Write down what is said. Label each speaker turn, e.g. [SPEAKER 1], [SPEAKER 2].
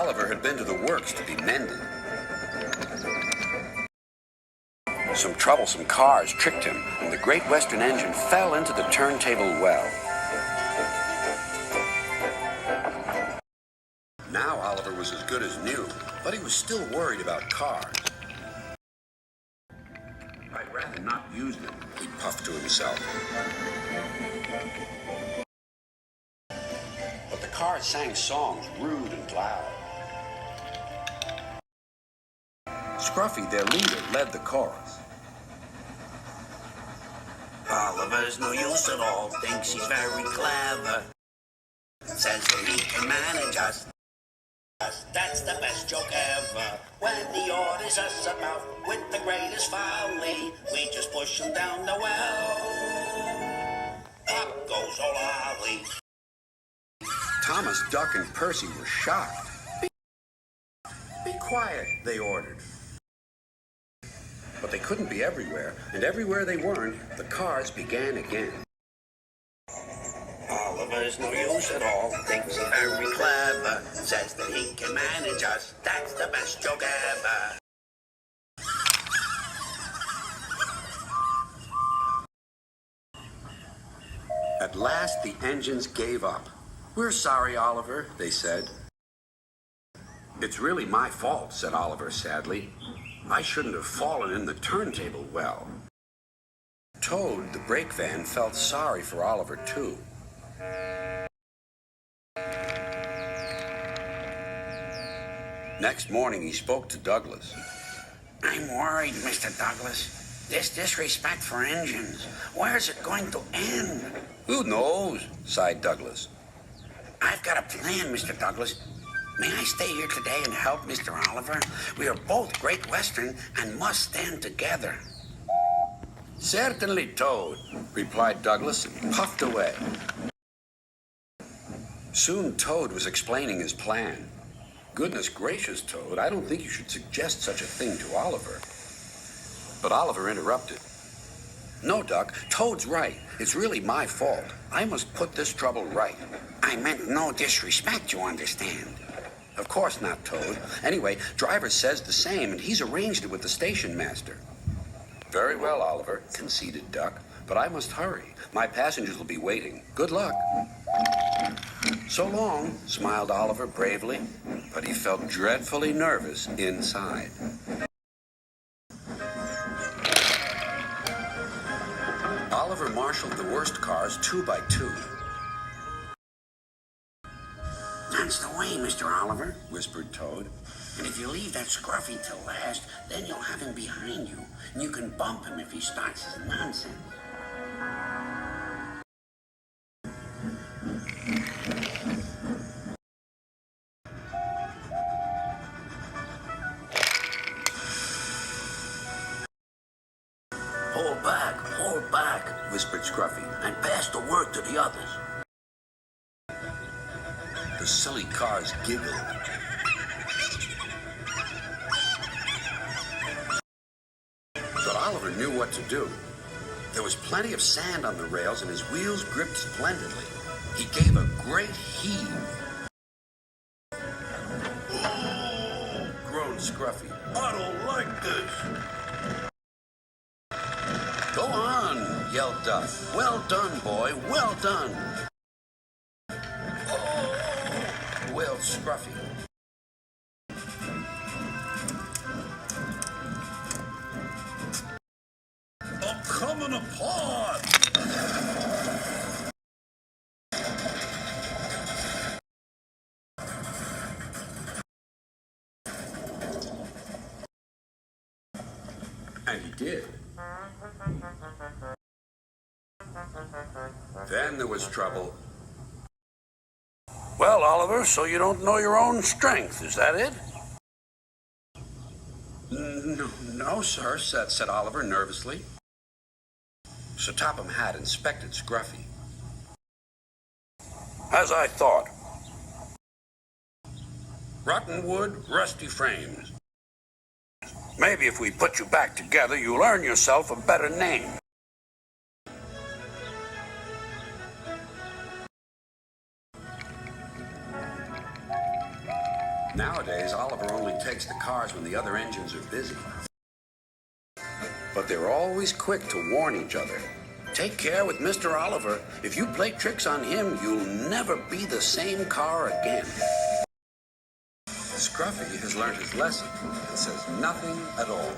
[SPEAKER 1] Oliver had been to the works to be mended. Some troublesome cars tricked him, and the Great Western engine fell into the turntable well. Now Oliver was as good as new, but he was still worried about cars. I'd rather not use them, he puffed to himself. But the cars sang songs rude and loud. Scruffy, their leader, led the chorus.
[SPEAKER 2] Oliver's no use at all, thinks he's very clever. Says that he can manage us. That's the best joke ever. When he orders us about with the greatest folly, we just push him down the well. Up goes old Ollie.
[SPEAKER 1] Thomas, Duck, and Percy were shocked. Be quiet, they ordered. But they couldn't be everywhere, and everywhere they weren't, the cars began again.
[SPEAKER 2] Oliver's no use at all, thinks he's very clever. Says that he can manage us, that's the best joke ever.
[SPEAKER 1] At last, the engines gave up. "We're sorry, Oliver," they said. "It's really my fault," said Oliver sadly. "I shouldn't have fallen in the turntable well." Toad, the brake van, felt sorry for Oliver, too. Next morning, he spoke to Douglas.
[SPEAKER 2] I'm worried, Mr. Douglas. This disrespect for engines, where's it going to end?
[SPEAKER 1] "Who knows?" sighed Douglas.
[SPEAKER 2] I've got a plan, Mr. Douglas. May I stay here today and help Mr. Oliver? We are both Great Western and must stand together.
[SPEAKER 1] "Certainly, Toad," replied Douglas and puffed away. Soon Toad was explaining his plan. "Goodness gracious, Toad, I don't think you should suggest such a thing to Oliver." But Oliver interrupted. "No, Duck, Toad's right. It's really my fault. I must put this trouble right."
[SPEAKER 2] I meant no disrespect, you understand.
[SPEAKER 1] "Of course not, Toad. Anyway, driver says the same, and he's arranged it with the station master." "Very well, Oliver," conceded Duck, "but I must hurry. My passengers will be waiting. Good luck." "So long," smiled Oliver bravely, but he felt dreadfully nervous inside. Oliver marshaled the worst cars 2 by 2.
[SPEAKER 2] That's the way, Mr. Oliver,
[SPEAKER 1] whispered Toad.
[SPEAKER 2] And if you leave that Scruffy till last, then you'll have him behind you, and you can bump him if he starts his nonsense. Hold back,
[SPEAKER 1] whispered Scruffy.
[SPEAKER 2] and pass the word to the others.
[SPEAKER 1] The silly cars giggled. But Oliver knew what to do. There was plenty of sand on the rails, and his wheels gripped splendidly. He gave a great heave. "Oh!" groaned Scruffy. "I don't like this." "Go on," yelled Duck. "Well done, boy, well done." "Oh!" wailed Scruffy. "I'm coming apart." And he did. Then there was trouble.
[SPEAKER 2] Well, Oliver, so you don't know your own strength, is that it?
[SPEAKER 1] No, sir, said Oliver nervously. Sir Topham Hatt inspected Scruffy.
[SPEAKER 2] As I thought.
[SPEAKER 1] Rotten wood, rusty frames.
[SPEAKER 2] Maybe if we put you back together, you'll earn yourself a better name.
[SPEAKER 1] Nowadays, Oliver only takes the cars when the other engines are busy. But they're always quick to warn each other. Take care with Mr. Oliver. If you play tricks on him, you'll never be the same car again. Scruffy has learned his lesson and says nothing at all.